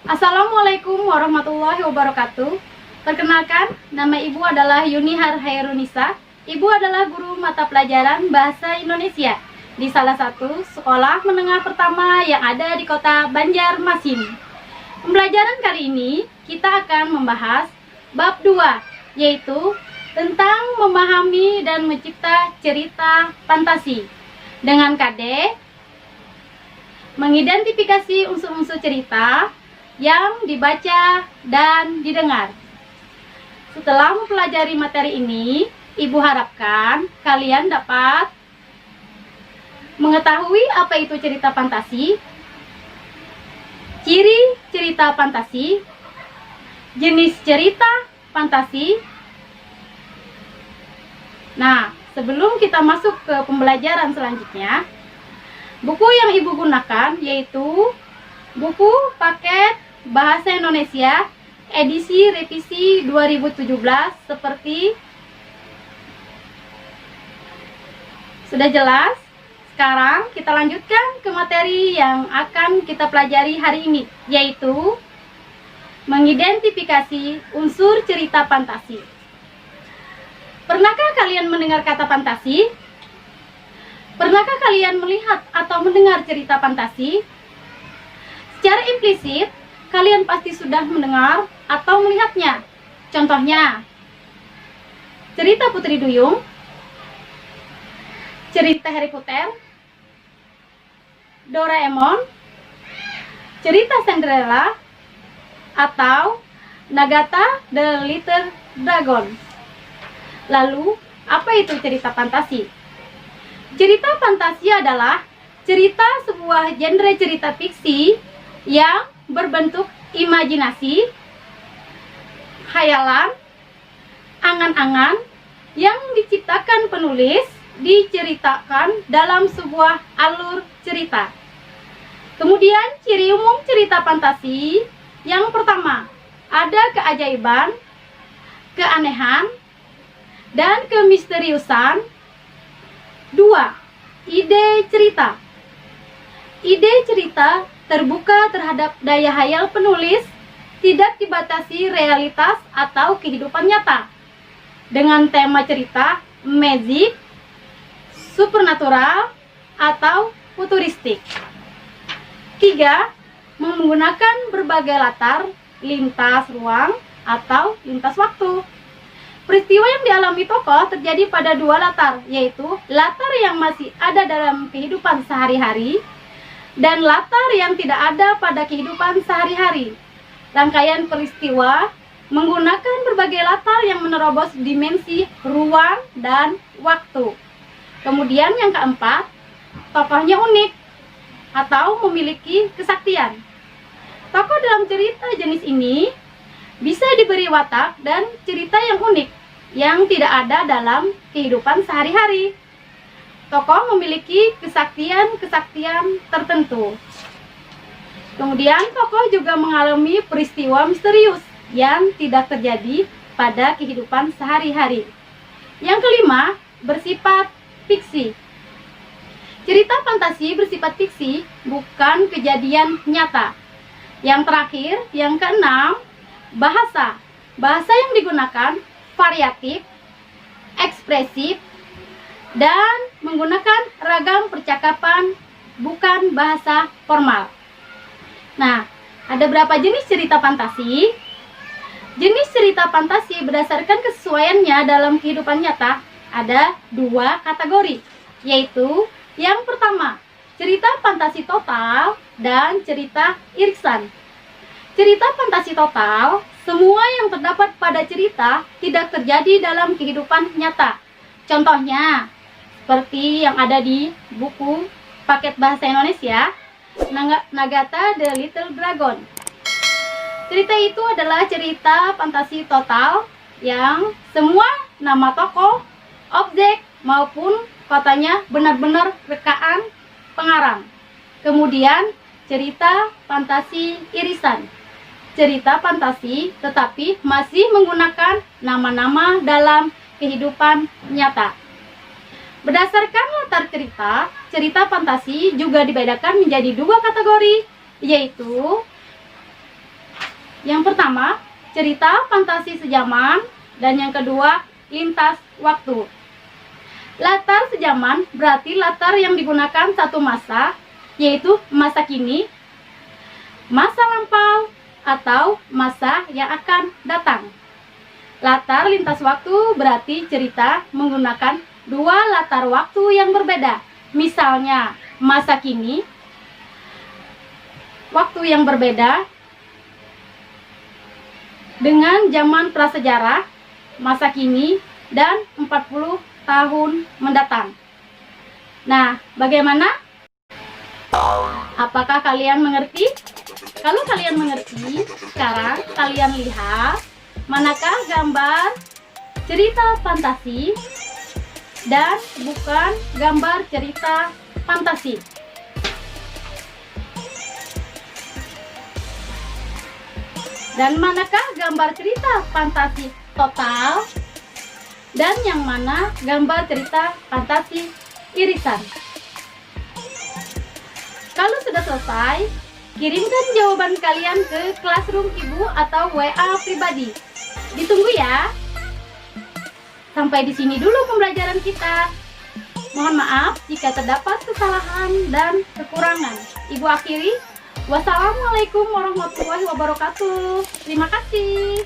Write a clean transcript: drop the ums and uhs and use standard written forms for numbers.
Assalamualaikum warahmatullahi wabarakatuh. Perkenalkan, nama Ibu adalah Yunihar Hairunisa. Ibu adalah guru mata pelajaran Bahasa Indonesia di salah satu sekolah menengah pertama yang ada di kota Banjarmasin. Pembelajaran kali ini kita akan membahas bab 2, yaitu tentang memahami dan mencipta cerita fantasi. Dengan KD, mengidentifikasi unsur-unsur cerita yang dibaca dan didengar. Setelah mempelajari materi ini, Ibu harapkan kalian dapat mengetahui apa itu cerita fantasi, ciri cerita fantasi, jenis cerita fantasi. Nah, sebelum kita masuk ke pembelajaran selanjutnya, buku yang Ibu gunakan yaitu buku paket Bahasa Indonesia edisi revisi 2017 seperti sudah jelas. Sekarang kita lanjutkan ke materi yang akan kita pelajari hari ini, yaitu mengidentifikasi unsur cerita fantasi. Pernahkah kalian mendengar kata fantasi? Pernahkah kalian melihat atau mendengar cerita fantasi? Secara implisit, kalian pasti sudah mendengar atau melihatnya. Contohnya, cerita Putri Duyung, cerita Harry Potter, Doraemon, cerita Cinderella, atau Nagata the Little Dragon. Lalu, apa itu cerita fantasi? Cerita fantasi adalah cerita sebuah genre cerita fiksi yang berbentuk imajinasi, khayalan, angan-angan yang diciptakan penulis, diceritakan dalam sebuah alur cerita. Kemudian ciri umum cerita fantasi yang pertama, ada keajaiban, keanehan, dan kemisteriusan. 2. Ide cerita. Ide cerita terbuka terhadap daya hayal penulis, tidak dibatasi realitas atau kehidupan nyata. Dengan tema cerita magic, supernatural, atau futuristik. 3. Menggunakan berbagai latar, lintas ruang, atau lintas waktu. Peristiwa yang dialami tokoh terjadi pada 2 latar, yaitu latar yang masih ada dalam kehidupan sehari-hari dan latar yang tidak ada pada kehidupan sehari-hari. Rangkaian peristiwa menggunakan berbagai latar yang menerobos dimensi ruang dan waktu. Kemudian yang keempat, tokohnya unik atau memiliki kesaktian. Tokoh dalam cerita jenis ini bisa diberi watak dan cerita yang unik yang tidak ada dalam kehidupan sehari-hari. Tokoh memiliki kesaktian tertentu. Kemudian tokoh juga mengalami peristiwa misterius yang tidak terjadi pada kehidupan sehari-hari. Yang kelima, bersifat fiksi. Cerita fantasi bersifat fiksi, bukan kejadian nyata. Yang terakhir, yang keenam, bahasa. Bahasa yang digunakan variatif, ekspresif, dan menggunakan ragam percakapan, bukan bahasa formal. Nah, ada berapa jenis cerita fantasi? Jenis cerita fantasi berdasarkan kesesuaiannya dalam kehidupan nyata ada 2 kategori, yaitu yang pertama, cerita fantasi total dan cerita irisan. Cerita fantasi total, semua yang terdapat pada cerita tidak terjadi dalam kehidupan nyata. Contohnya, seperti yang ada di buku paket Bahasa Indonesia, Nagata the Little Dragon. Cerita itu adalah cerita fantasi total yang semua nama tokoh, objek, maupun kotanya benar-benar rekaan pengarang. Kemudian, cerita fantasi irisan. Cerita fantasi tetapi masih menggunakan nama-nama dalam kehidupan nyata. Berdasarkan latar cerita, cerita fantasi juga dibedakan menjadi 2 kategori, yaitu Yang pertama, cerita fantasi sejaman, dan yang kedua, lintas waktu. Latar sejaman berarti latar yang digunakan satu masa, yaitu masa kini, masa lampau, atau masa yang akan datang. Latar lintas waktu berarti cerita menggunakan dua latar waktu yang berbeda. Misalnya, masa kini, waktu yang berbeda dengan zaman prasejarah, masa kini, dan 40 tahun mendatang. Nah, bagaimana? Apakah kalian mengerti? Kalau kalian mengerti, sekarang kalian lihat manakah gambar cerita fantasi dan bukan gambar cerita fantasi. Dan manakah gambar cerita fantasi total dan yang mana gambar cerita fantasi irisan. Kalau sudah selesai, kirimkan jawaban kalian ke Classroom Ibu atau WA pribadi. Ditunggu ya. Sampai di sini dulu pembelajaran kita. Mohon maaf jika terdapat kesalahan dan kekurangan. Ibu akhiri. Wassalamualaikum warahmatullahi wabarakatuh. Terima kasih.